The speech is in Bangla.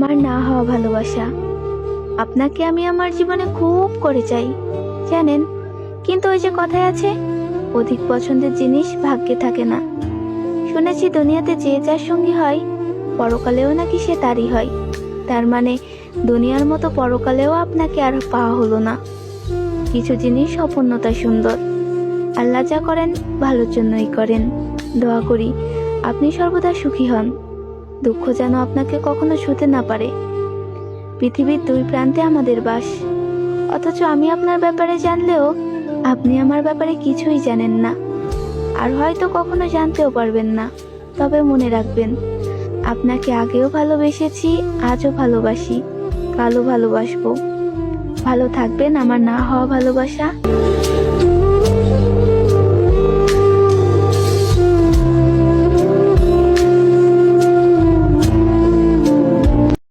আমার না হওয়া ভালোবাসা। আপনাকে আমি আমার জীবনে খুব করে চাই, জানেন। কিন্তু ওই যে কথায় আছে, অধিক পছন্দের জিনিস ভাগ্যে থাকে না। শুনেছি দুনিয়াতে যে যার সঙ্গী হয়, পরকালেও নাকি সে তারই হয়। তার মানে দুনিয়ার মতো পরকালেও আপনাকে আর পাওয়া হলো না। কিছু জিনিস অপূর্ণতায় সুন্দর। আল্লাহ যা করেন ভালোর জন্যই করেন। দোয়া করি আপনি সর্বদা সুখী হন, দুঃখ যেন আপনাকে কখনো ছুঁতে না পারে। পৃথিবীর দুই প্রান্তে আমাদের বাস, অথচ আমি আপনার ব্যাপারে জানলেও আপনি আমার ব্যাপারে কিছুই জানেন না, আর হয়তো কখনো জানতেও পারবেন না। তবে মনে রাখবেন, আপনাকে আগেও ভালোবেসেছি, আজও ভালোবাসি, কালও ভালোবাসবো। ভালো থাকবেন আমার না হওয়া ভালোবাসা।